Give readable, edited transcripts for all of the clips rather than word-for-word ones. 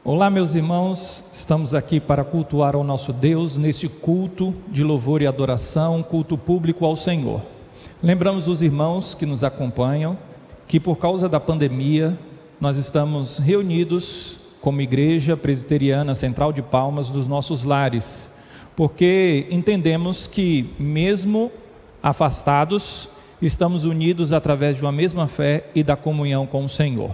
Olá, meus irmãos, estamos aqui para cultuar ao nosso Deus neste culto de louvor e adoração, culto público ao Senhor. Lembramos os irmãos que nos acompanham que por causa da pandemia nós estamos reunidos como Igreja Presbiteriana Central de Palmas dos nossos lares, porque entendemos que mesmo afastados estamos unidos através de uma mesma fé e da comunhão com o Senhor.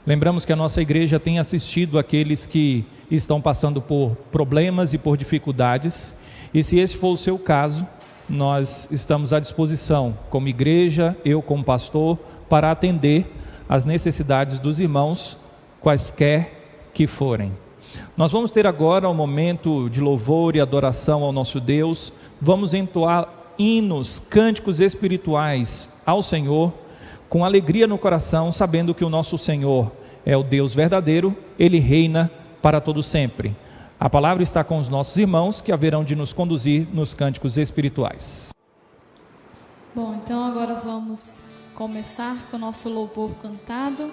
Lembramos que a nossa igreja tem assistido aqueles que estão passando por problemas e por dificuldades, e se esse for o seu caso, nós estamos à disposição, como igreja, eu como pastor, para atender as necessidades dos irmãos, quaisquer que forem. Nós vamos ter agora um momento de louvor e adoração ao nosso Deus, vamos entoar hinos, cânticos espirituais ao Senhor, com alegria no coração, sabendo que o nosso Senhor é o Deus verdadeiro, Ele reina para todo sempre. A palavra está com os nossos irmãos, que haverão de nos conduzir nos cânticos espirituais. Bom, então agora vamos começar com o nosso louvor cantado,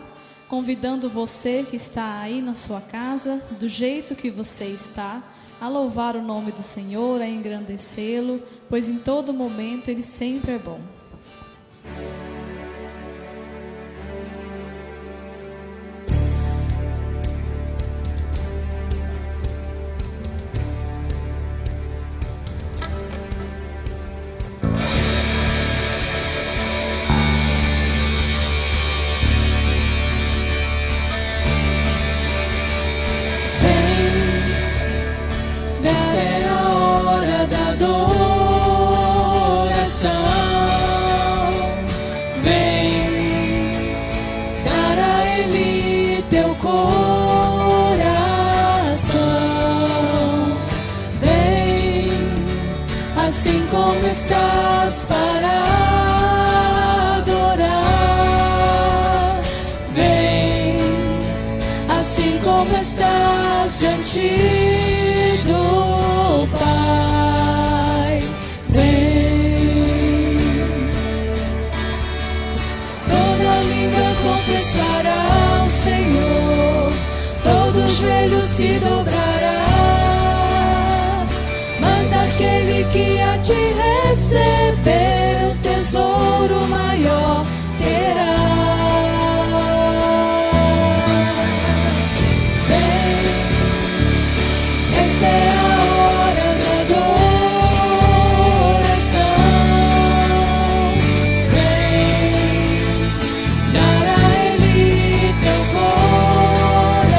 convidando você que está aí na sua casa, do jeito que você está, a louvar o nome do Senhor, a engrandecê-lo, pois em todo momento Ele sempre é bom. Estás para adorar, vem, assim como estás diante do Pai, vem. Toda língua confessará ao Senhor, todo joelho se dobrará, mas aquele que a te receber o tesouro maior terá. Vem, esta é a hora da adoração. Vem, dar a Ele teu coração.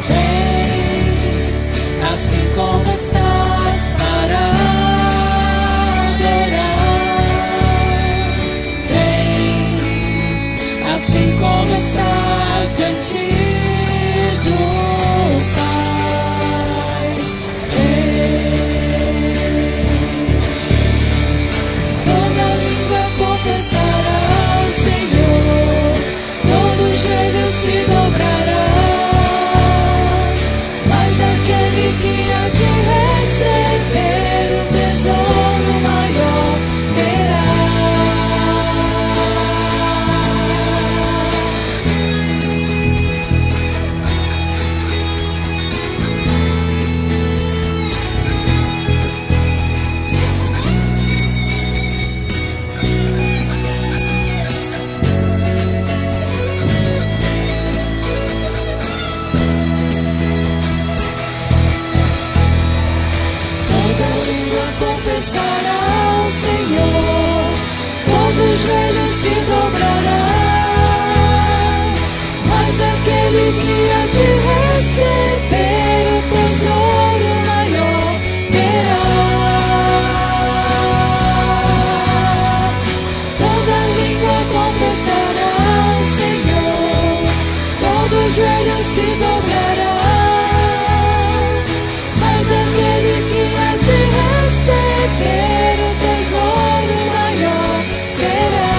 Vem, assim como estás para adorar, vem, assim como estás diante do Pai, vem. Toda língua confessará ao Senhor, todo joelho se dobrará, mas aquele que há de receber o tesouro maior terá. Toda língua confessará ao Senhor, todo joelho se dobrará, mas aquele que há de receber o tesouro maior terá. Toda língua confessará ao Senhor, todo joelho se dobrará, mas aquele que há de receber o tesouro maior terá.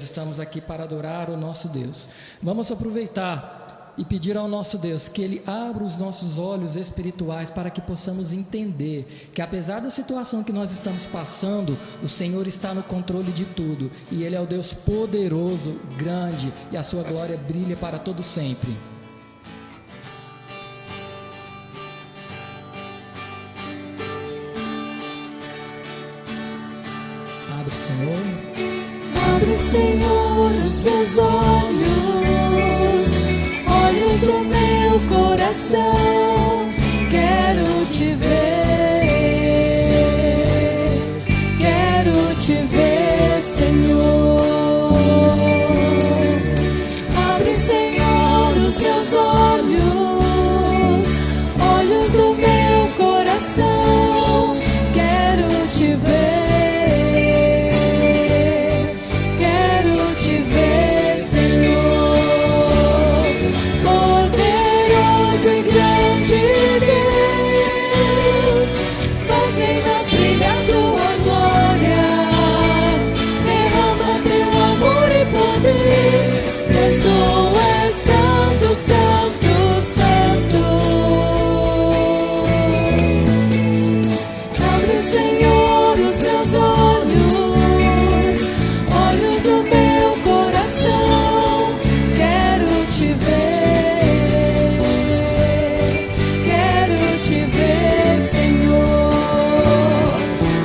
estamos aqui para adorar o nosso Deus. Vamos aproveitar e pedir ao nosso Deus que Ele abra os nossos olhos espirituais para que possamos entender que, apesar da situação que nós estamos passando, o Senhor está no controle de tudo e Ele é o Deus poderoso, grande, e a sua glória brilha para todo sempre. Abre, Senhor. Abre, Senhor, os meus olhos do meu coração. Quero te ver, Senhor. Abre, Senhor, os meus olhos do meu coração. Quero te ver. Tu és santo, santo, santo. Abre, Senhor, os meus olhos do meu coração. Quero te ver, Senhor.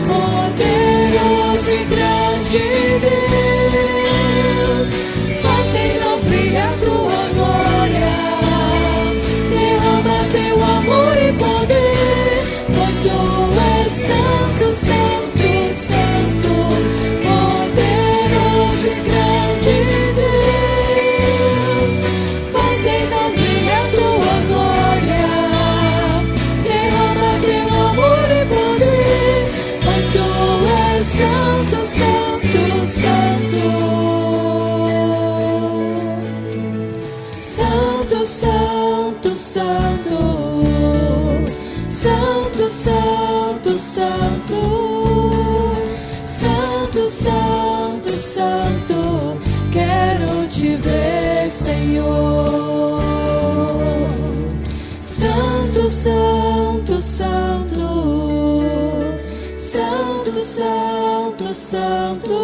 Poderoso e grande Deus, faz em nós brilhar tua glória, derrama teu amor e poder, pois tu és santo, santo, santo. Poderoso e grande Deus, faz em nós brilhar tua glória, derrama teu amor e poder, pois tu és santo, santo, santo. Santo, santo, santo, santo, santo, santo, santo, santo, santo, quero te ver, Senhor. Santo, santo, santo, santo, santo, santo,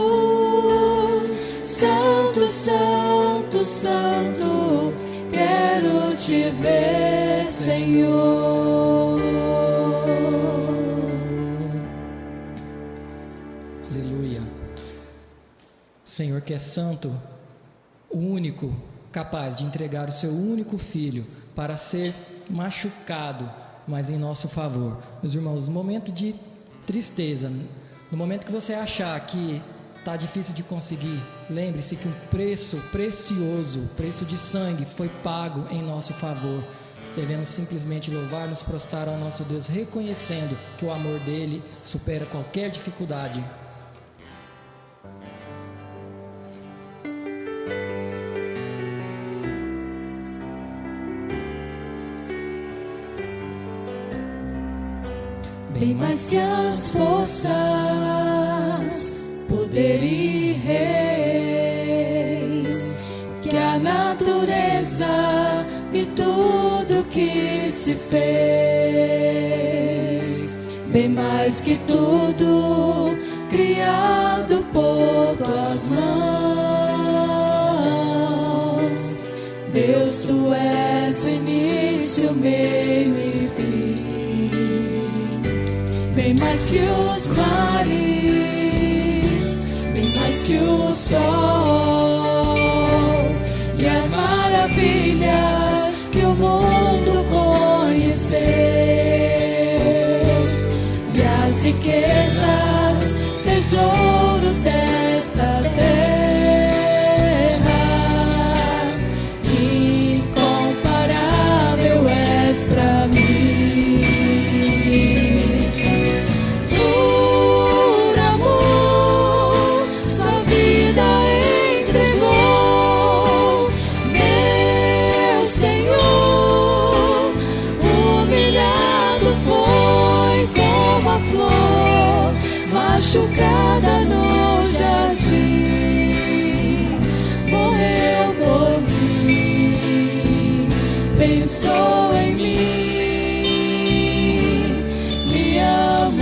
santo, santo, santo, quero te ver, Senhor. Aleluia. O Senhor que é santo, o único capaz de entregar o seu único filho para ser machucado, mas em nosso favor. Meus irmãos, no momento de tristeza, no momento que você achar que está difícil de conseguir, lembre-se que um preço precioso, preço de sangue, foi pago em nosso favor. Devemos simplesmente louvar, nos prostrar ao nosso Deus, reconhecendo que o amor dele supera qualquer dificuldade. Bem mais que as forças, poder e reis, que a natureza e tudo que se fez, bem mais que tudo criado por tuas mãos. Deus, tu és o início, meio e fim. Bem mais que os mares, bem mais que o sol e as maravilhas que o mundo conheceu, e as riquezas, tesouros desta terra, incomparável és pra mim. Machucada no jardim, pensou em mim, me amou.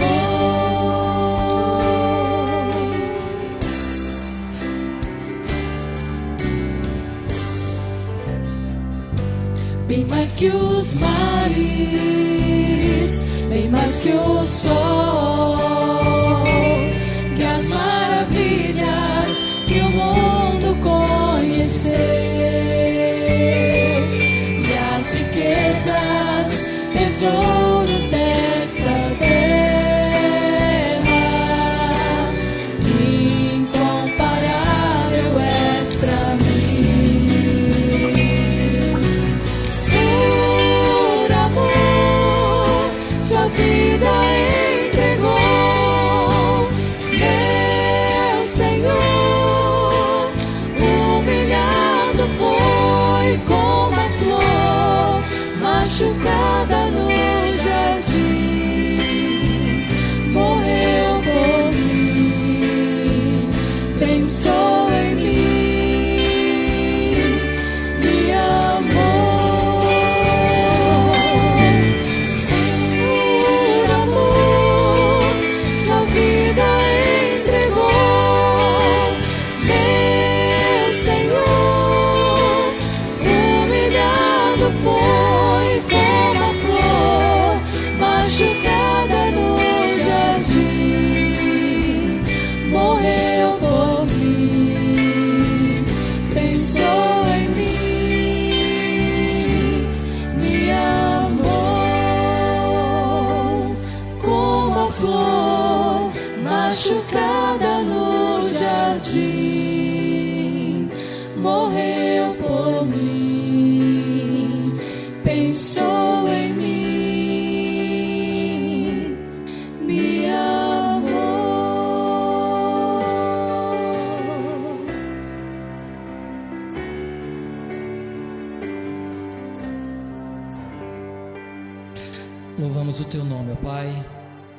Bem mais que os mares, bem mais que o sol, que as maravilhas que o mundo conheceu, e as riquezas, tesouros desta terra, incomparável és pra mim. Por amor, sua vida entregou, meu Senhor. Humilhado foi como a flor machucada no jardim, morreu por mim, pensou em mim, me amou. Por amor, sua vida entregou, meu Senhor. Humilhado foi como a flor machucada no jardim, morreu por mim, pensou em mim, me amou. Como a flor machucada no jardim, morreu por mim, pensou em mim, me amou. Louvamos o Teu nome, ó Pai,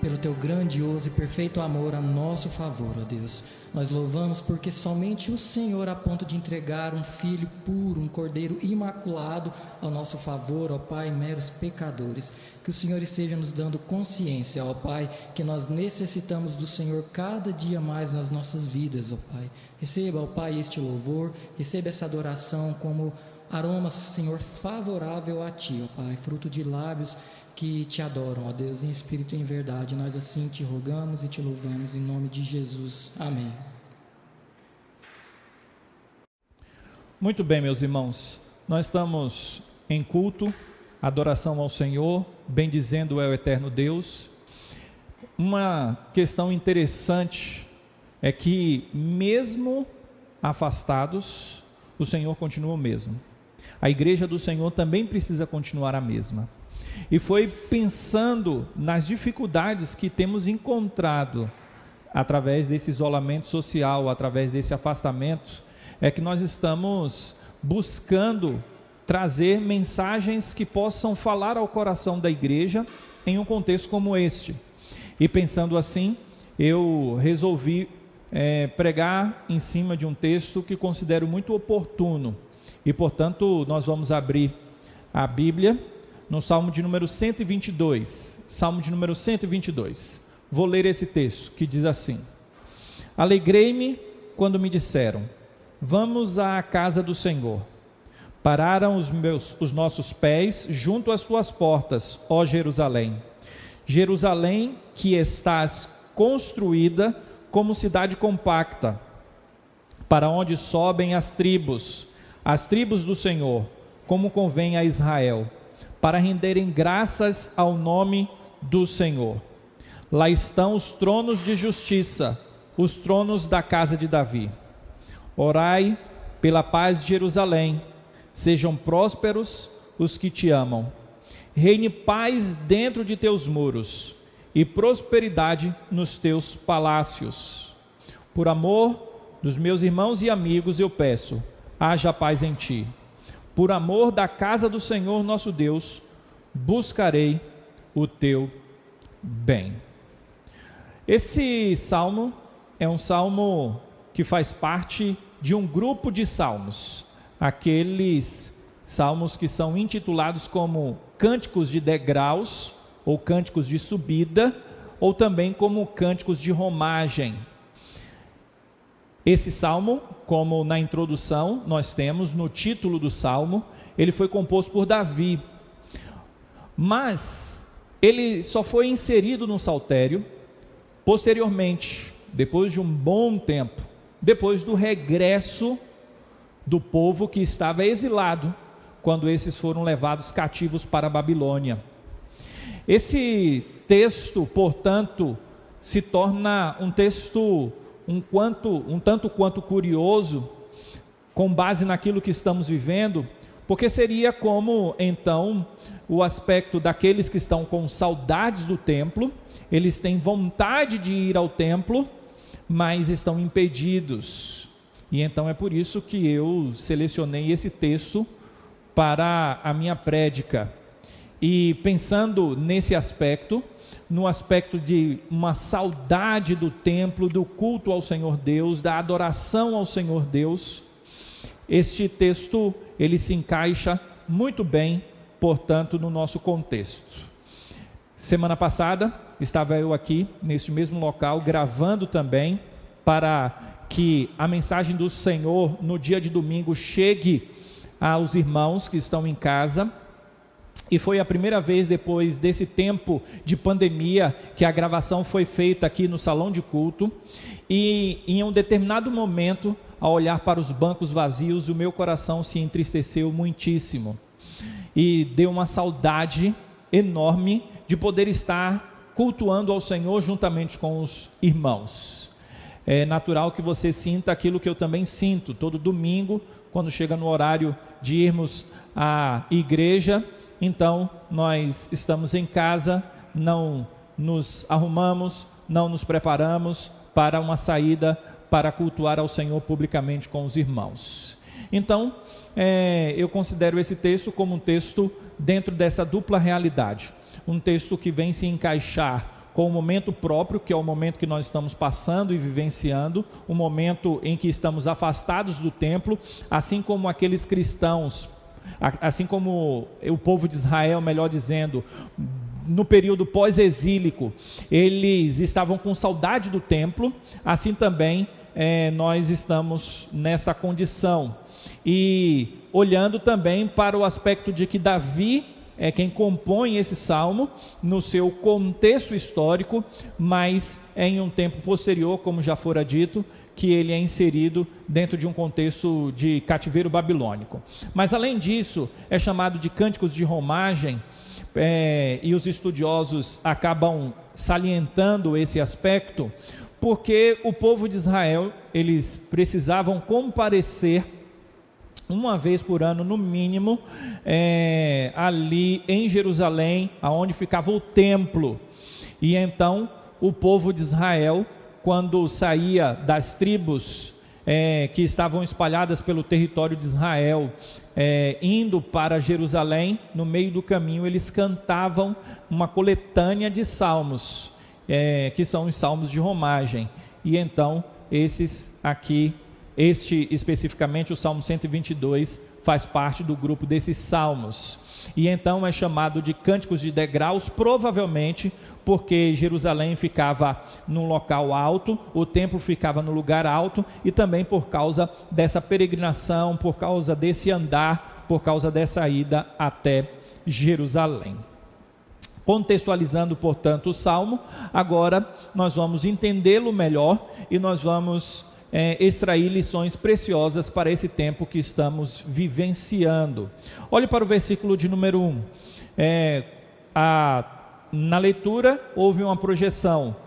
pelo Teu grandioso e perfeito amor a nosso favor, ó Deus. Nós louvamos porque somente o Senhor, a ponto de entregar um Filho puro, um Cordeiro imaculado ao nosso favor, ó Pai, meros pecadores. Que o Senhor esteja nos dando consciência, ó Pai, que nós necessitamos do Senhor cada dia mais nas nossas vidas, ó Pai. Receba, ó Pai, este louvor, receba essa adoração como aroma, Senhor, favorável a Ti, ó Pai, fruto de lábios que Te adoram, ó Deus, em espírito e em verdade. Nós assim Te rogamos e Te louvamos em nome de Jesus. Amém. Muito bem, meus irmãos, nós estamos em culto, adoração ao Senhor, bendizendo é o eterno Deus. Uma questão interessante é que, mesmo afastados, o Senhor continua o mesmo. A igreja do Senhor também precisa continuar a mesma. E foi pensando nas dificuldades que temos encontrado através desse isolamento social, através desse afastamento, é que nós estamos buscando trazer mensagens que possam falar ao coração da igreja em um contexto como este. E pensando assim, eu resolvi pregar em cima de um texto que considero muito oportuno. E portanto, nós vamos abrir a Bíblia no Salmo de número 122, Salmo de número 122, vou ler esse texto que diz assim: Alegrei-me quando me disseram, vamos à casa do Senhor. Pararam os nossos pés junto às tuas portas, ó Jerusalém. Jerusalém, que estás construída como cidade compacta, para onde sobem as tribos do Senhor, como convém a Israel, para renderem graças ao nome do Senhor. Lá estão os tronos de justiça, os tronos da casa de Davi. Orai pela paz de Jerusalém, sejam prósperos os que te amam. Reine paz dentro de teus muros e prosperidade nos teus palácios. Por amor dos meus irmãos e amigos eu peço, haja paz em ti. Por amor da casa do Senhor nosso Deus, buscarei o teu bem. Esse salmo é um salmo que faz parte de um grupo de salmos, aqueles salmos que são intitulados como cânticos de degraus, ou cânticos de subida, ou também como cânticos de romagem. Esse salmo, como na introdução nós temos, no título do salmo, ele foi composto por Davi, mas ele só foi inserido no saltério posteriormente, depois de um bom tempo, depois do regresso do povo que estava exilado, quando esses foram levados cativos para a Babilônia. Esse texto, portanto, se torna um texto um tanto quanto curioso, com base naquilo que estamos vivendo, porque seria como, então, o aspecto daqueles que estão com saudades do templo, eles têm vontade de ir ao templo, mas estão impedidos. E então é por isso que eu selecionei esse texto para a minha prédica. E pensando nesse aspecto, no aspecto de uma saudade do templo, do culto ao Senhor Deus, da adoração ao Senhor Deus, este texto, ele se encaixa muito bem, portanto, no nosso contexto. Semana passada, estava eu aqui, neste mesmo local, gravando também, para que a mensagem do Senhor, no dia de domingo, chegue aos irmãos que estão em casa. E foi a primeira vez depois desse tempo de pandemia que a gravação foi feita aqui no salão de culto. E em um determinado momento, ao olhar para os bancos vazios, o meu coração se entristeceu muitíssimo. E deu uma saudade enorme de poder estar cultuando ao Senhor juntamente com os irmãos. É natural que você sinta aquilo que eu também sinto, todo domingo, quando chega no horário de irmos à igreja. Então, nós estamos em casa, não nos arrumamos, não nos preparamos para uma saída para cultuar ao Senhor publicamente com os irmãos. Então, eu considero esse texto como um texto dentro dessa dupla realidade. Um texto que vem se encaixar com o momento próprio, que é o momento que nós estamos passando e vivenciando, um momento em que estamos afastados do templo, assim como aqueles cristãos, assim como o povo de Israel, melhor dizendo, no período pós-exílico, eles estavam com saudade do templo, assim também nós estamos nessa condição. E olhando também para o aspecto de que Davi é quem compõe esse salmo no seu contexto histórico, mas é em um tempo posterior, como já fora dito, que ele é inserido dentro de um contexto de cativeiro babilônico. Mas além disso, é chamado de cânticos de romagem, e os estudiosos acabam salientando esse aspecto, porque o povo de Israel, eles precisavam comparecer uma vez por ano, no mínimo, ali em Jerusalém, aonde ficava o templo. E então, o povo de Israel, quando saía das tribos que estavam espalhadas pelo território de Israel, indo para Jerusalém, no meio do caminho, eles cantavam uma coletânea de salmos, que são os salmos de romagem. E então, esses aqui, este especificamente, o Salmo 122, faz parte do grupo desses salmos. E então é chamado de cânticos de degraus, provavelmente porque Jerusalém ficava num local alto, o templo ficava no lugar alto, e também por causa dessa peregrinação, por causa desse andar, por causa dessa ida até Jerusalém. Contextualizando, portanto, o Salmo, agora nós vamos entendê-lo melhor e nós vamos extrair lições preciosas para esse tempo que estamos vivenciando. Olhe para o versículo de número 1. Na leitura houve uma projeção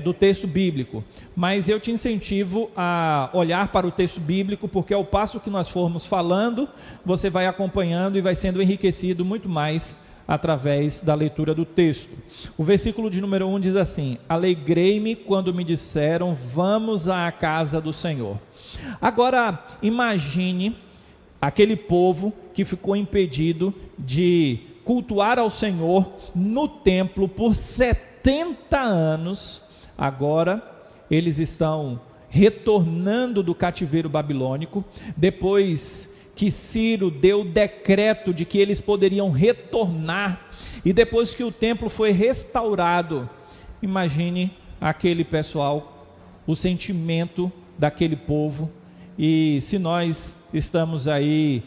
do texto bíblico, mas eu te incentivo a olhar para o texto bíblico, porque ao passo que nós formos falando, você vai acompanhando e vai sendo enriquecido muito mais através da leitura do texto. O versículo de número 1 diz assim: alegrei-me quando me disseram, vamos à casa do Senhor. Agora, imagine aquele povo que ficou impedido de cultuar ao Senhor no templo por 70 anos, agora eles estão retornando do cativeiro babilônico, depois que Ciro deu o decreto de que eles poderiam retornar, e depois que o templo foi restaurado, imagine aquele pessoal, o sentimento daquele povo. E se nós estamos aí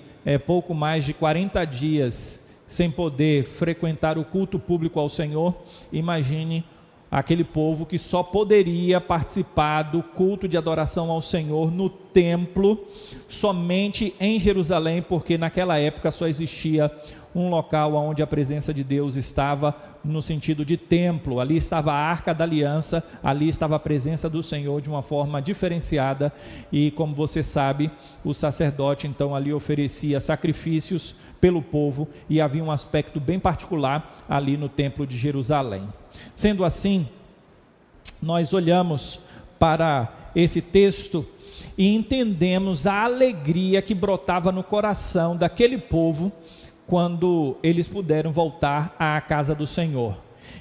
pouco mais de 40 dias sem poder frequentar o culto público ao Senhor, imagine aquele povo que só poderia participar do culto de adoração ao Senhor no templo, somente em Jerusalém, porque naquela época só existia um local onde a presença de Deus estava, no sentido de templo. Ali estava a Arca da Aliança, ali estava a presença do Senhor de uma forma diferenciada, e como você sabe, o sacerdote então ali oferecia sacrifícios pelo povo, e havia um aspecto bem particular ali no templo de Jerusalém. Sendo assim, nós olhamos para esse texto e entendemos a alegria que brotava no coração daquele povo quando eles puderam voltar à casa do Senhor.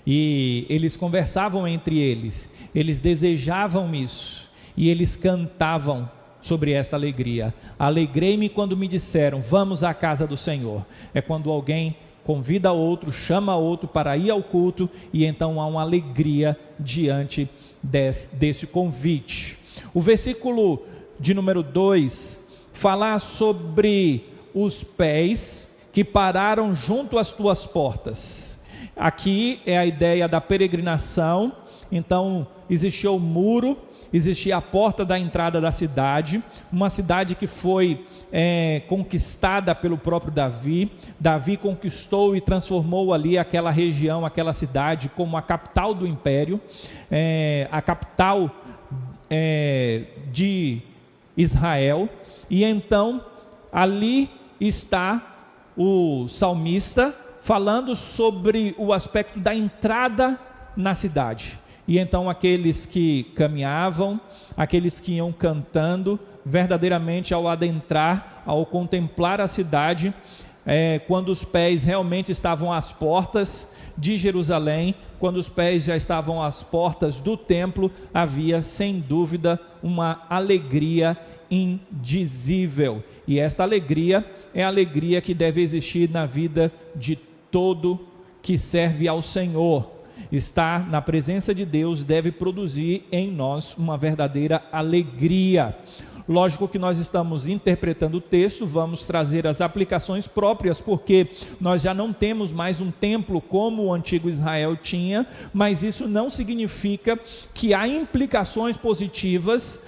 E eles conversavam entre eles, eles desejavam isso, e eles cantavam sobre essa alegria. Alegrei-me quando me disseram, vamos à casa do Senhor. É quando alguém convida outro, chama outro para ir ao culto, e então há uma alegria diante desse convite. O versículo de número 2 fala sobre os pés que pararam junto às tuas portas. Aqui é a ideia da peregrinação. Então existia o muro, existia a porta da entrada da cidade, uma cidade que foi conquistada pelo próprio Davi. Davi conquistou e transformou ali aquela região, aquela cidade, como a capital do império, a capital de Israel. E então ali está o salmista falando sobre o aspecto da entrada na cidade. E então aqueles que caminhavam, aqueles que iam cantando, verdadeiramente ao adentrar, ao contemplar a cidade, quando os pés realmente estavam às portas de Jerusalém, quando os pés já estavam às portas do templo, havia sem dúvida uma alegria indizível. E esta alegria é a alegria que deve existir na vida de todo que serve ao Senhor. Estar na presença de Deus deve produzir em nós uma verdadeira alegria. Lógico que nós estamos interpretando o texto, vamos trazer as aplicações próprias, porque nós já não temos mais um templo como o antigo Israel tinha, mas isso não significa que há implicações positivas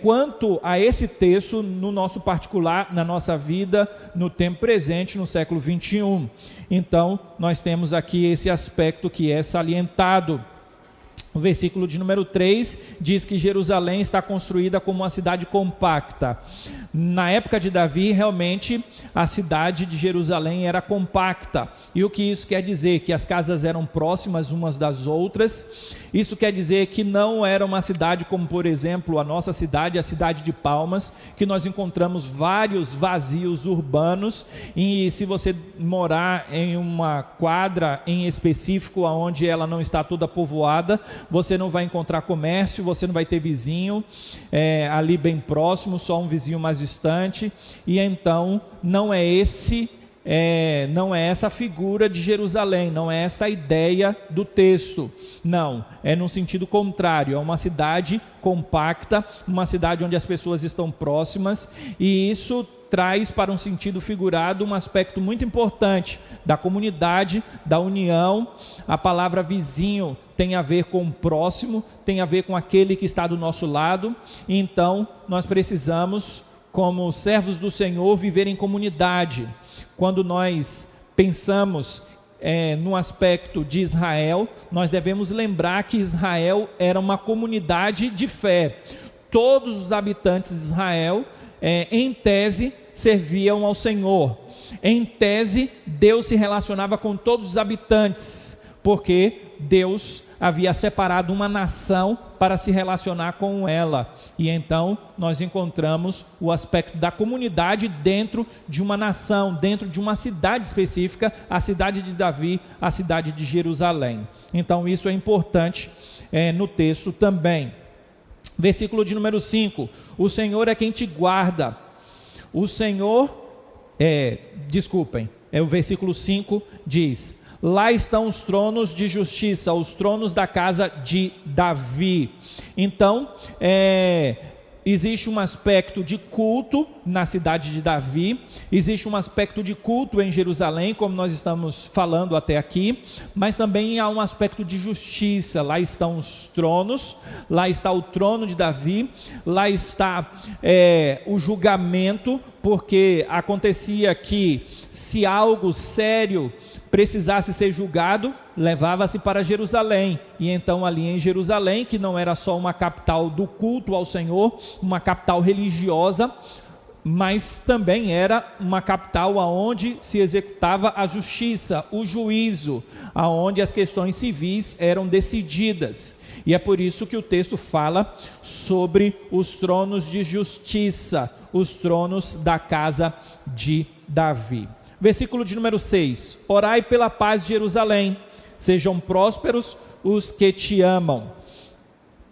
quanto a esse texto no nosso particular, na nossa vida, no tempo presente, no século 21. Então, nós temos aqui esse aspecto que é salientado. O versículo de número 3 diz que Jerusalém está construída como uma cidade compacta. Na época de Davi, realmente, a cidade de Jerusalém era compacta. E o que isso quer dizer? Que as casas eram próximas umas das outras. Isso quer dizer que não era uma cidade como, por exemplo, a nossa cidade, a cidade de Palmas, que nós encontramos vários vazios urbanos, e se você morar em uma quadra em específico, onde ela não está toda povoada, você não vai encontrar comércio, você não vai ter vizinho ali bem próximo, só um vizinho mais distante. E então não é essa figura de Jerusalém, não é essa a ideia do texto. Não, é no sentido contrário, é uma cidade compacta, uma cidade onde as pessoas estão próximas, e isso traz para um sentido figurado um aspecto muito importante da comunidade, da união. A palavra vizinho tem a ver com o próximo, tem a ver com aquele que está do nosso lado. Então nós precisamos, como servos do Senhor, viver em comunidade. Quando nós pensamos no aspecto de Israel, nós devemos lembrar que Israel era uma comunidade de fé. Todos os habitantes de Israel, em tese, serviam ao Senhor. Em tese, Deus se relacionava com todos os habitantes, porque Deus havia separado uma nação para se relacionar com ela. E então nós encontramos o aspecto da comunidade dentro de uma nação, dentro de uma cidade específica, a cidade de Davi, a cidade de Jerusalém. Então isso é importante no texto também. Versículo de número 5: o Senhor é quem te guarda, o Senhor, o versículo 5 diz: lá estão os tronos de justiça, os tronos da casa de Davi. Então, existe um aspecto de culto na cidade de Davi, existe um aspecto de culto em Jerusalém, como nós estamos falando até aqui, mas também há um aspecto de justiça. Lá estão os tronos, lá está o trono de Davi, lá está o julgamento, porque acontecia que se algo sério precisasse ser julgado, levava-se para Jerusalém, e então ali em Jerusalém, que não era só uma capital do culto ao Senhor, uma capital religiosa, mas também era uma capital aonde se executava a justiça, o juízo, aonde as questões civis eram decididas. E é por isso que o texto fala sobre os tronos de justiça, os tronos da casa de Davi. Versículo de número 6: orai pela paz de Jerusalém, sejam prósperos os que te amam.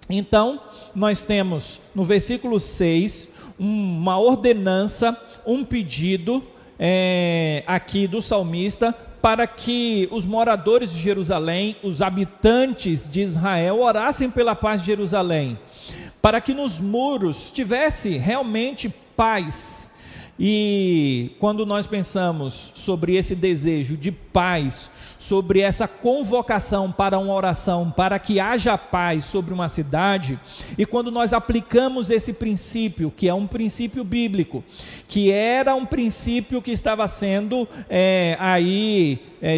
Então, nós temos no versículo 6 uma ordenança, um pedido aqui do salmista, para que os moradores de Jerusalém, os habitantes de Israel, orassem pela paz de Jerusalém, para que nos muros tivesse realmente paz. E quando nós pensamos sobre esse desejo de paz, sobre essa convocação para uma oração, para que haja paz sobre uma cidade, e quando nós aplicamos esse princípio, que é um princípio bíblico, que era um princípio que estava sendo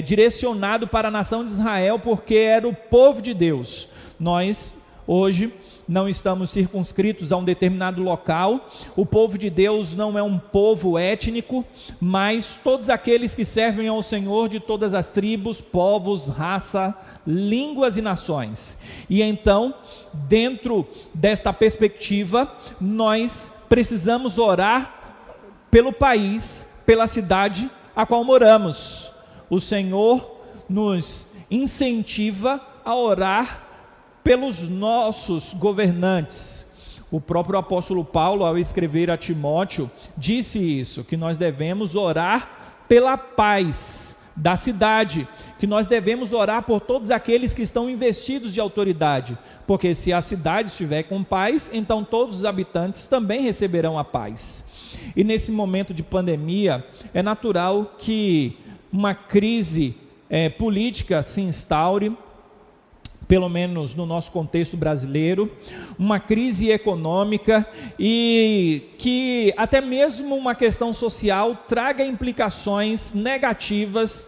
direcionado para a nação de Israel, porque era o povo de Deus. Nós, hoje, não estamos circunscritos a um determinado local. O povo de Deus não é um povo étnico, mas todos aqueles que servem ao Senhor de todas as tribos, povos, raça, línguas e nações. E então, dentro desta perspectiva, nós precisamos orar pelo país, pela cidade a qual moramos. O Senhor nos incentiva a orar pelos nossos governantes. O próprio apóstolo Paulo, ao escrever a Timóteo, disse isso, que nós devemos orar pela paz da cidade, que nós devemos orar por todos aqueles que estão investidos de autoridade, porque se a cidade estiver com paz, então todos os habitantes também receberão a paz. E nesse momento de pandemia, é natural que uma crise política se instaure, pelo menos no nosso contexto brasileiro, uma crise econômica, e que até mesmo uma questão social traga implicações negativas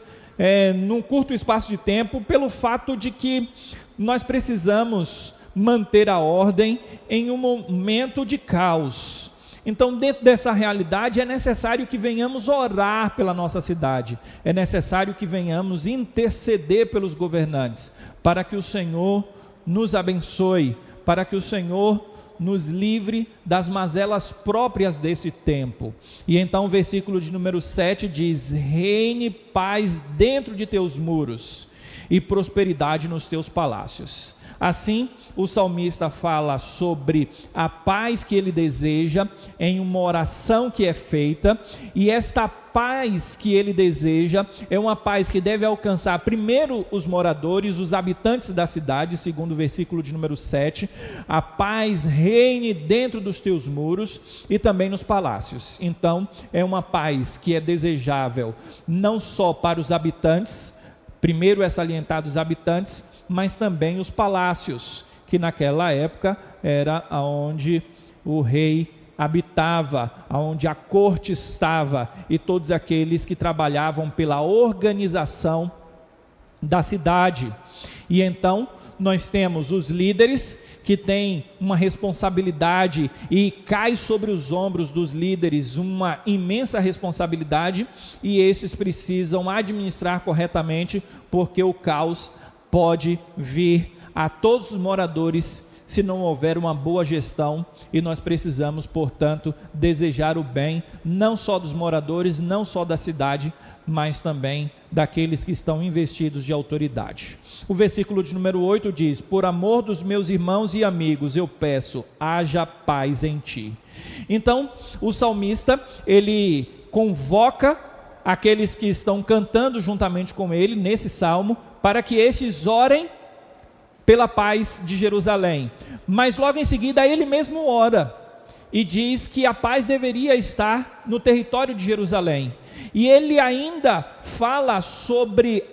num curto espaço de tempo, pelo fato de que nós precisamos manter a ordem em um momento de caos. Então, dentro dessa realidade, é necessário que venhamos orar pela nossa cidade, é necessário que venhamos interceder pelos governantes, para que o Senhor nos abençoe, para que o Senhor nos livre das mazelas próprias desse tempo. E então o versículo de número 7 diz: reine paz dentro de teus muros e prosperidade nos teus palácios. Assim, o salmista fala sobre a paz que ele deseja em uma oração que é feita, e esta paz que ele deseja é uma paz que deve alcançar primeiro os moradores, os habitantes da cidade, segundo o versículo de número 7, a paz reine dentro dos teus muros e também nos palácios. Então, é uma paz que é desejável não só para os habitantes, primeiro é salientado os habitantes, mas também os palácios, que naquela época era onde o rei habitava, onde a corte estava, e todos aqueles que trabalhavam pela organização da cidade. E então nós temos os líderes, que têm uma responsabilidade, e cai sobre os ombros dos líderes uma imensa responsabilidade, e esses precisam administrar corretamente, porque o caos pode vir a todos os moradores se não houver uma boa gestão, e nós precisamos, portanto, desejar o bem, não só dos moradores, não só da cidade, mas também daqueles que estão investidos de autoridade. O versículo de número 8 diz: por amor dos meus irmãos e amigos, eu peço, haja paz em ti. Então, o salmista, ele convoca aqueles que estão cantando juntamente com ele, nesse salmo, para que estes orem pela paz de Jerusalém. Mas logo em seguida, ele mesmo ora, e diz que a paz deveria estar no território de Jerusalém. E ele ainda fala sobre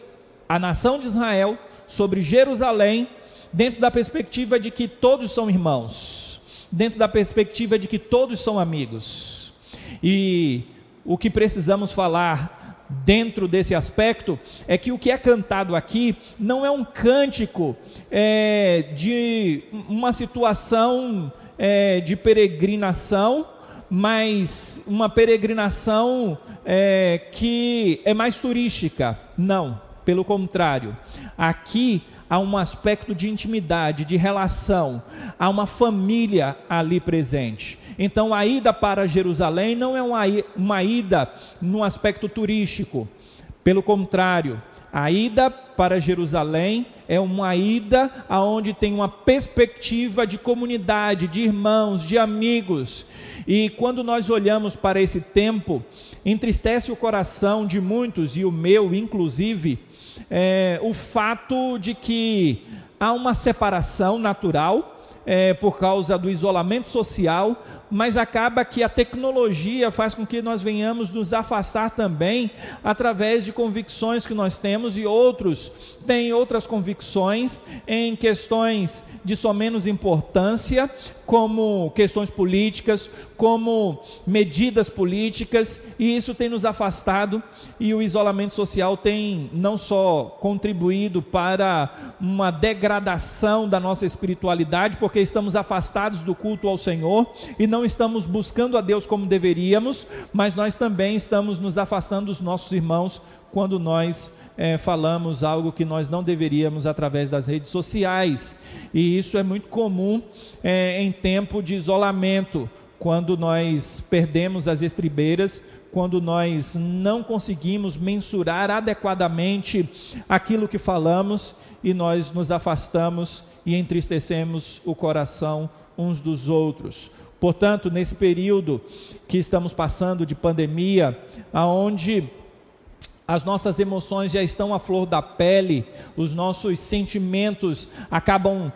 a nação de Israel, sobre Jerusalém, dentro da perspectiva de que todos são irmãos, dentro da perspectiva de que todos são amigos. E o que precisamos falar dentro desse aspecto é que o que é cantado aqui não é um cântico de uma situação de peregrinação, mas uma peregrinação que é mais turística. Não, pelo contrário, aqui há um aspecto de intimidade, de relação, há uma família ali presente. Então a ida para Jerusalém não é uma ida no aspecto turístico, pelo contrário, a ida para Jerusalém é uma ida onde tem uma perspectiva de comunidade, de irmãos, de amigos. E quando nós olhamos para esse tempo, entristece o coração de muitos, e o meu inclusive, o fato de que há uma separação natural por causa do isolamento social, mas acaba que a tecnologia faz com que nós venhamos nos afastar também através de convicções que nós temos, e outros têm outras convicções em questões de só menos importância, como questões políticas, como medidas políticas, e isso tem nos afastado, e o isolamento social tem não só contribuído para uma degradação da nossa espiritualidade, porque estamos afastados do culto ao Senhor, e não estamos buscando a Deus como deveríamos, mas nós também estamos nos afastando dos nossos irmãos, quando nós falamos algo que nós não deveríamos através das redes sociais, e isso é muito comum em tempo de isolamento, quando nós perdemos as estribeiras, quando nós não conseguimos mensurar adequadamente aquilo que falamos, e nós nos afastamos e entristecemos o coração uns dos outros. Portanto, nesse período que estamos passando de pandemia, aonde as nossas emoções já estão à flor da pele, os nossos sentimentos acabam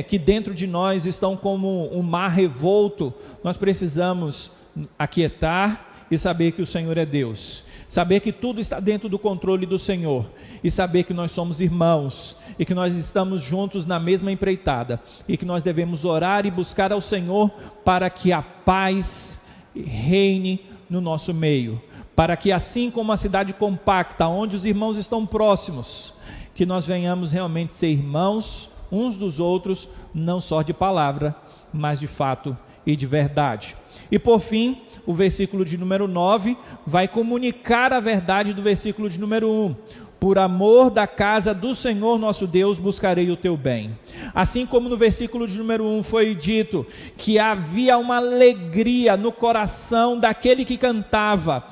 que dentro de nós estão como um mar revolto, nós precisamos aquietar e saber que o Senhor é Deus, saber que tudo está dentro do controle do Senhor, e saber que nós somos irmãos, e que nós estamos juntos na mesma empreitada, e que nós devemos orar e buscar ao Senhor para que a paz reine no nosso meio, para que assim como a cidade compacta, onde os irmãos estão próximos, que nós venhamos realmente ser irmãos uns dos outros, não só de palavra, mas de fato e de verdade. E por fim, o versículo de número 9 vai comunicar a verdade do versículo de número 1. Por amor da casa do Senhor nosso Deus, buscarei o teu bem. Assim como no versículo de número 1 foi dito que havia uma alegria no coração daquele que cantava,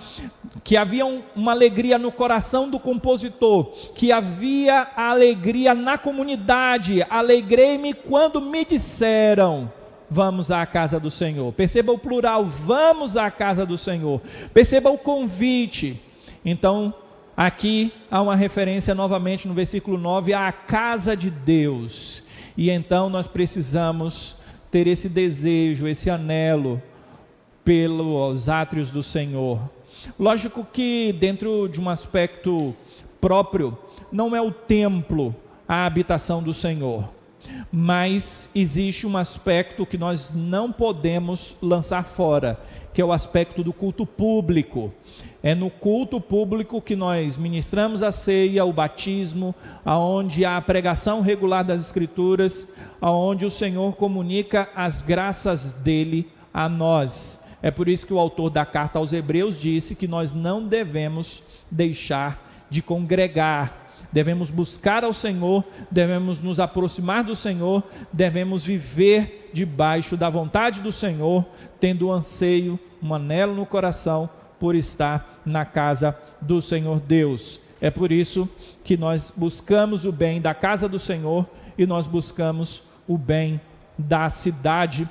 que havia uma alegria no coração do compositor, que havia alegria na comunidade. Alegrei-me quando me disseram: vamos à casa do Senhor. Perceba o plural, vamos à casa do Senhor. Perceba o convite. Então, aqui há uma referência novamente no versículo 9 à casa de Deus. E então nós precisamos ter esse desejo, esse anelo pelos átrios do Senhor. Lógico que dentro de um aspecto próprio, não é o templo a habitação do Senhor, mas existe um aspecto que nós não podemos lançar fora, que é o aspecto do culto público. É no culto público que nós ministramos a ceia, o batismo, aonde há a pregação regular das Escrituras, aonde o Senhor comunica as graças dele a nós. É por isso que o autor da carta aos Hebreus disse que nós não devemos deixar de congregar, devemos buscar ao Senhor, devemos nos aproximar do Senhor, devemos viver debaixo da vontade do Senhor, tendo um anseio, um anelo no coração por estar na casa do Senhor Deus. É por isso que nós buscamos o bem da casa do Senhor e nós buscamos o bem da cidade,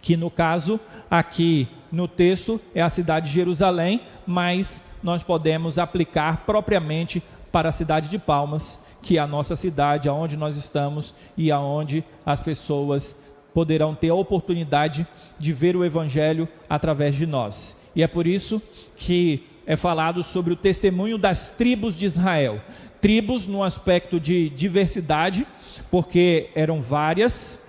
que no caso, aqui no texto, é a cidade de Jerusalém, mas nós podemos aplicar propriamente para a cidade de Palmas, que é a nossa cidade, aonde nós estamos e aonde as pessoas poderão ter a oportunidade de ver o Evangelho através de nós. E é por isso que é falado sobre o testemunho das tribos de Israel. Tribos no aspecto de diversidade, porque eram várias,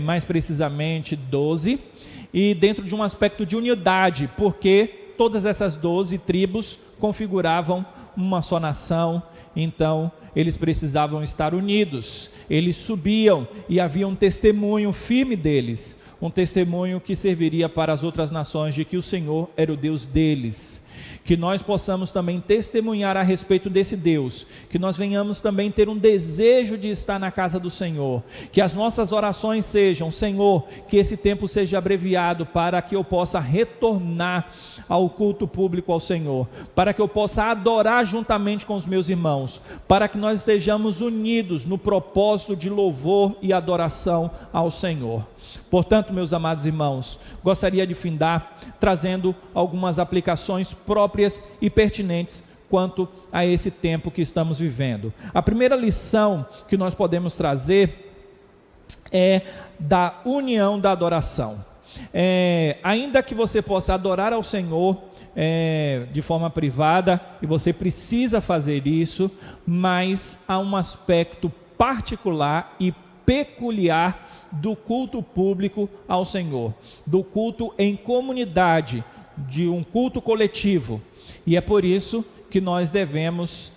mais precisamente 12, e dentro de um aspecto de unidade, porque todas essas 12 tribos configuravam uma só nação, então eles precisavam estar unidos. Eles subiam e havia um testemunho firme deles, um testemunho que serviria para as outras nações de que o Senhor era o Deus deles. Que nós possamos também testemunhar a respeito desse Deus, que nós venhamos também ter um desejo de estar na casa do Senhor, que as nossas orações sejam: Senhor, que esse tempo seja abreviado para que eu possa retornar ao culto público ao Senhor, para que eu possa adorar juntamente com os meus irmãos, para que nós estejamos unidos no propósito de louvor e adoração ao Senhor. Portanto, meus amados irmãos, gostaria de findar trazendo algumas aplicações próprias e pertinentes quanto a esse tempo que estamos vivendo. A primeira lição que nós podemos trazer é da união da adoração. Ainda que você possa adorar ao Senhor de forma privada, e você precisa fazer isso, mas há um aspecto particular e peculiar do culto público ao Senhor, do culto em comunidade, de um culto coletivo. E é por isso que nós devemos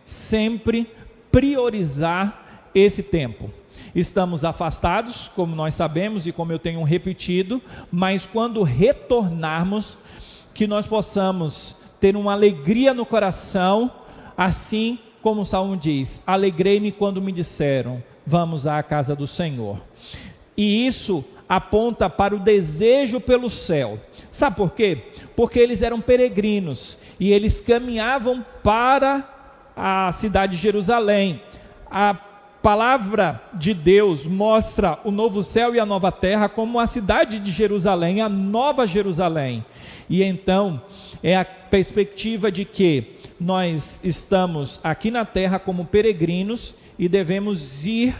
sempre priorizar esse tempo. Estamos afastados, como nós sabemos e como eu tenho repetido, mas quando retornarmos, que nós possamos ter uma alegria no coração, assim como o Salmo diz: alegrei-me quando me disseram, vamos à casa do Senhor. E isso aponta para o desejo pelo céu. Sabe por quê? Porque eles eram peregrinos e eles caminhavam para a cidade de Jerusalém. A palavra de Deus mostra o novo céu e a nova terra como a cidade de Jerusalém, a nova Jerusalém. E então é a perspectiva de que nós estamos aqui na terra como peregrinos e devemos ir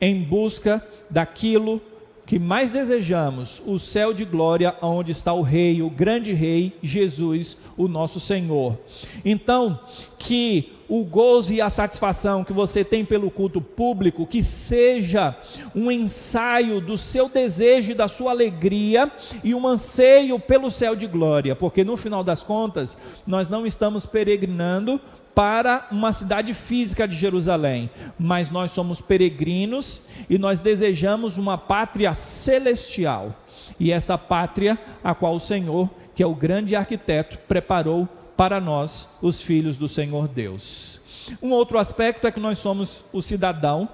em busca daquilo que mais desejamos, o céu de glória, onde está o Rei, o grande Rei, Jesus, o nosso Senhor. Então, que o gozo e a satisfação que você tem pelo culto público, que seja um ensaio do seu desejo e da sua alegria, e um anseio pelo céu de glória, porque no final das contas, nós não estamos peregrinando para uma cidade física de Jerusalém, mas nós somos peregrinos e nós desejamos uma pátria celestial, e essa pátria a qual o Senhor, que é o grande arquiteto, preparou para nós, os filhos do Senhor Deus. Um outro aspecto é que nós somos o cidadão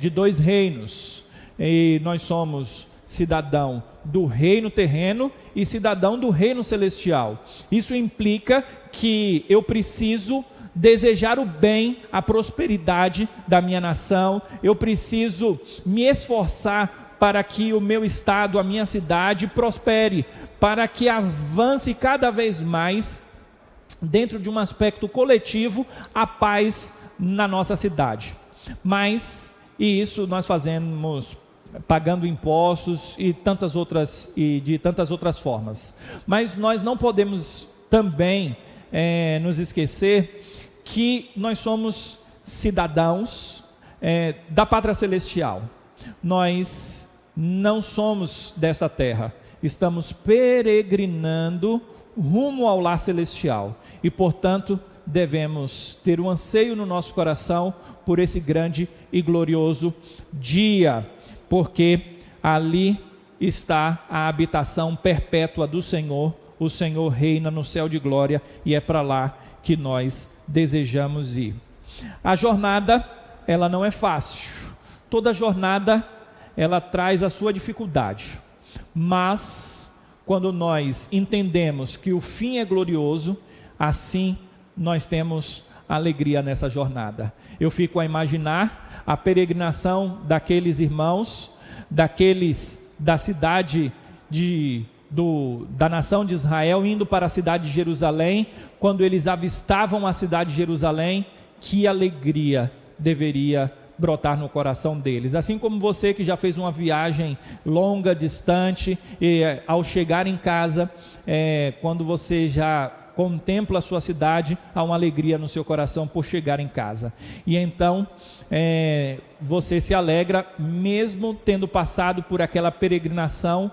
de dois reinos, e nós somos cidadão do reino terreno e cidadão do reino celestial. Isso implica que eu preciso desejar o bem, a prosperidade da minha nação, eu preciso me esforçar para que o meu estado, a minha cidade prospere, para que avance cada vez mais, dentro de um aspecto coletivo, a paz na nossa cidade. Mas, e isso nós fazemos pagando impostos e de tantas outras formas. Mas nós não podemos também nos esquecer que nós somos cidadãos da pátria celestial. Nós não somos dessa terra, estamos peregrinando rumo ao lar celestial, e portanto devemos ter um anseio no nosso coração por esse grande e glorioso dia, porque ali está a habitação perpétua do Senhor, o Senhor reina no céu de glória e é para lá que nós desejamos ir. A jornada, ela não é fácil. Toda jornada, ela traz a sua dificuldade. Mas, quando nós entendemos que o fim é glorioso, assim nós temos alegria nessa jornada. Eu fico a imaginar a peregrinação daqueles irmãos, daqueles da cidade da nação de Israel, indo para a cidade de Jerusalém. Quando eles avistavam a cidade de Jerusalém, que alegria deveria brotar no coração deles. Assim como você que já fez uma viagem longa, distante, e ao chegar em casa, quando você já contempla a sua cidade, há uma alegria no seu coração por chegar em casa. E então, você se alegra, mesmo tendo passado por aquela peregrinação,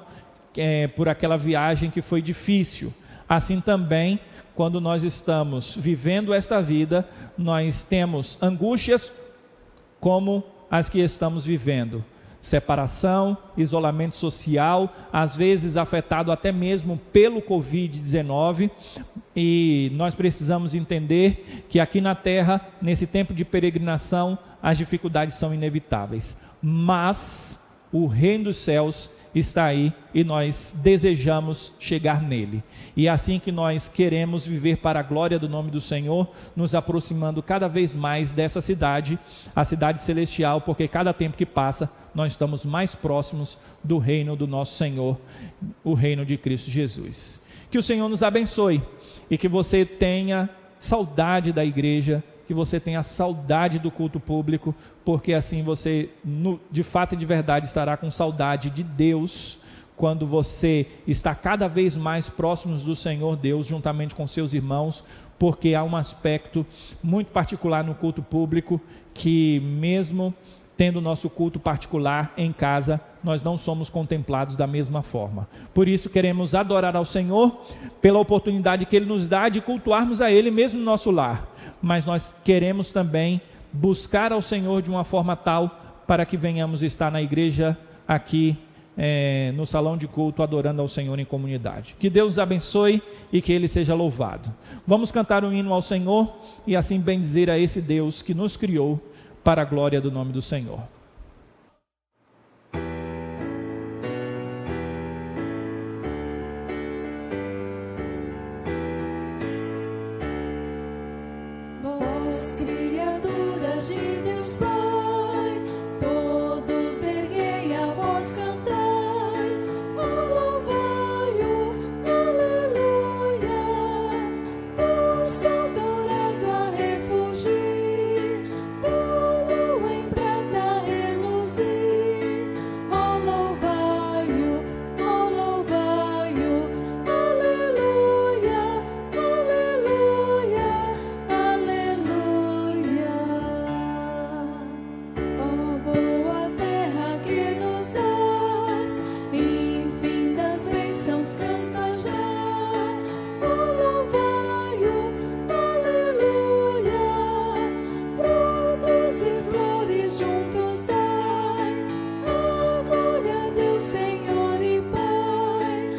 por aquela viagem que foi difícil. Assim também, quando nós estamos vivendo esta vida, nós temos angústias como as que estamos vivendo. Separação, isolamento social, às vezes afetado até mesmo pelo Covid-19, e nós precisamos entender que aqui na terra, nesse tempo de peregrinação, as dificuldades são inevitáveis, mas o reino dos céus está aí e nós desejamos chegar nele. E é assim que nós queremos viver para a glória do nome do Senhor, nos aproximando cada vez mais dessa cidade, a cidade celestial, porque cada tempo que passa, nós estamos mais próximos do reino do nosso Senhor, o reino de Cristo Jesus. Que o Senhor nos abençoe e que você tenha saudade da igreja, que você tenha saudade do culto público, porque assim você, de fato e de verdade, estará com saudade de Deus, quando você está cada vez mais próximos do Senhor Deus, juntamente com seus irmãos, porque há um aspecto muito particular no culto público, que mesmo tendo nosso culto particular em casa, nós não somos contemplados da mesma forma. Por isso queremos adorar ao Senhor, pela oportunidade que Ele nos dá de cultuarmos a Ele mesmo no nosso lar, mas nós queremos também buscar ao Senhor de uma forma tal, para que venhamos estar na igreja aqui, no salão de culto, adorando ao Senhor em comunidade. Que Deus os abençoe e que Ele seja louvado. Vamos cantar um hino ao Senhor e assim bendizer a esse Deus que nos criou, para a glória do nome do Senhor. Vós, criaturas de Deus Pai, todos erguei a voz, cantai, louvai-o, aleluia, do sol dourado a refugir, do em prata reluzir, louvai-o, aleluia, aleluia, aleluia. Ó boa terra que nos dás, infindas bênçãos canta já, louvai-o, aleluia, frutos e flores juntos dai, glória a Deus, Senhor e Pai,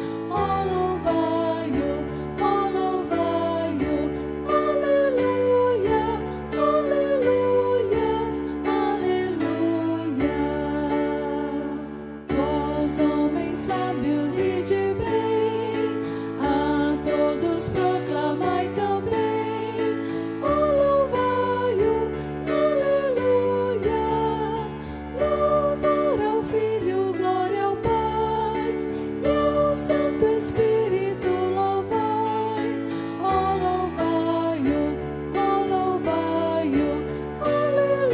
louvai-o, aleluia, aleluia. Vós, homens sábios e de bem, a todos proclamai também, louvai-o, aleluia, louvor ao Filho, glória ao Pai, e ao Santo Espírito louvai, louvai-o, aleluia, aleluia.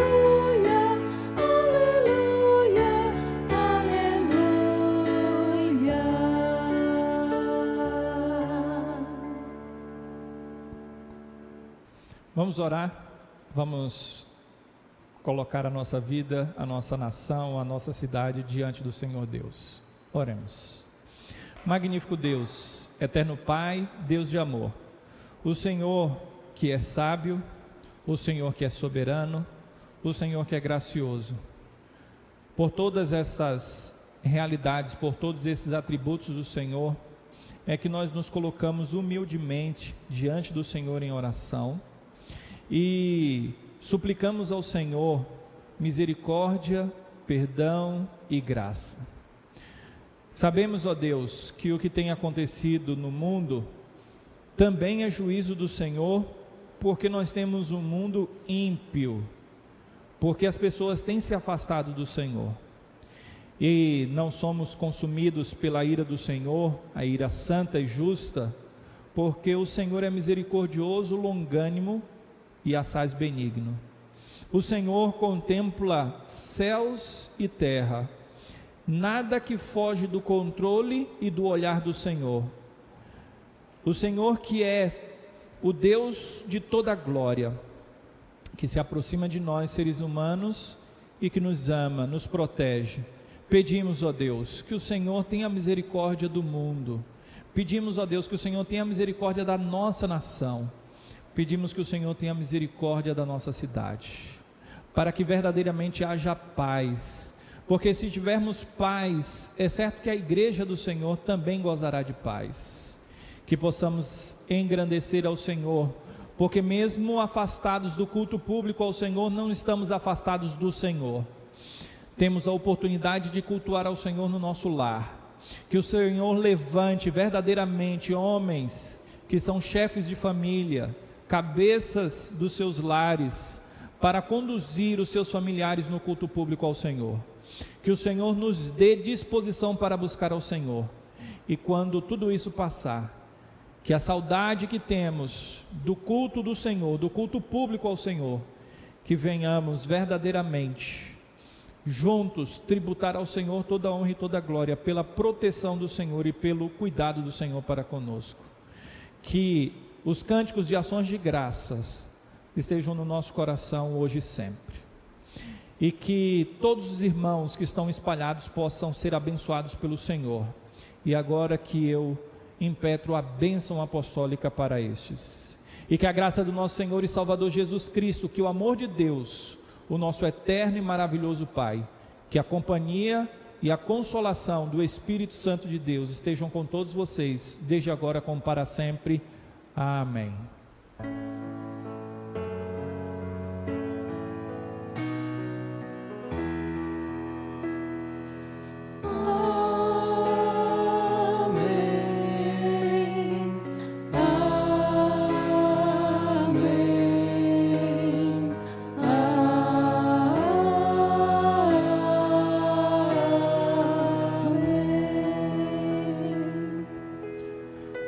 Vamos orar, vamos colocar a nossa vida, a nossa nação, a nossa cidade diante do Senhor Deus. Oremos. Magnífico Deus, eterno Pai, Deus de amor, o Senhor que é sábio, o Senhor que é soberano, o Senhor que é gracioso, por todas essas realidades, por todos esses atributos do Senhor, é que nós nos colocamos humildemente diante do Senhor em oração e suplicamos ao Senhor misericórdia, perdão e graça. Sabemos, ó Deus, que o que tem acontecido no mundo também é juízo do Senhor, porque nós temos um mundo ímpio, porque as pessoas têm se afastado do Senhor, e não somos consumidos pela ira do Senhor, a ira santa e justa, porque o Senhor é misericordioso, longânimo e assaz benigno. O Senhor contempla céus e terra, nada que foge do controle e do olhar do Senhor. O Senhor, que é o Deus de toda glória, que se aproxima de nós, seres humanos, e que nos ama, nos protege. Pedimos, ó Deus, que o Senhor tenha misericórdia do mundo. Pedimos, ó Deus, que o Senhor tenha misericórdia da nossa nação. Pedimos que o Senhor tenha misericórdia da nossa cidade, para que verdadeiramente haja paz, porque se tivermos paz, é certo que a igreja do Senhor também gozará de paz. Que possamos engrandecer ao Senhor, porque mesmo afastados do culto público ao Senhor, não estamos afastados do Senhor. Temos a oportunidade de cultuar ao Senhor no nosso lar. Que o Senhor levante verdadeiramente homens que são chefes de família, cabeças dos seus lares, para conduzir os seus familiares no culto público ao Senhor. Que o Senhor nos dê disposição para buscar ao Senhor. E quando tudo isso passar, que a saudade que temos do culto do Senhor, do culto público ao Senhor, que venhamos verdadeiramente juntos tributar ao Senhor toda a honra e toda a glória pela proteção do Senhor e pelo cuidado do Senhor para conosco. Que os cânticos de ações de graças estejam no nosso coração hoje e sempre, e que todos os irmãos que estão espalhados possam ser abençoados pelo Senhor. E agora que eu impetro a bênção apostólica para estes, e que a graça do nosso Senhor e Salvador Jesus Cristo, que o amor de Deus, o nosso eterno e maravilhoso Pai, que a companhia e a consolação do Espírito Santo de Deus estejam com todos vocês, desde agora como para sempre. Amém.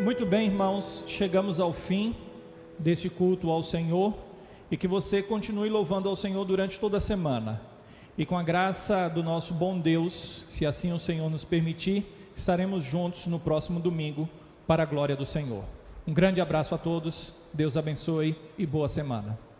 Muito bem, irmãos, chegamos ao fim deste culto ao Senhor, e que você continue louvando ao Senhor durante toda a semana, e com a graça do nosso bom Deus, se assim o Senhor nos permitir, estaremos juntos no próximo domingo para a glória do Senhor. Um grande abraço a todos, Deus abençoe e boa semana.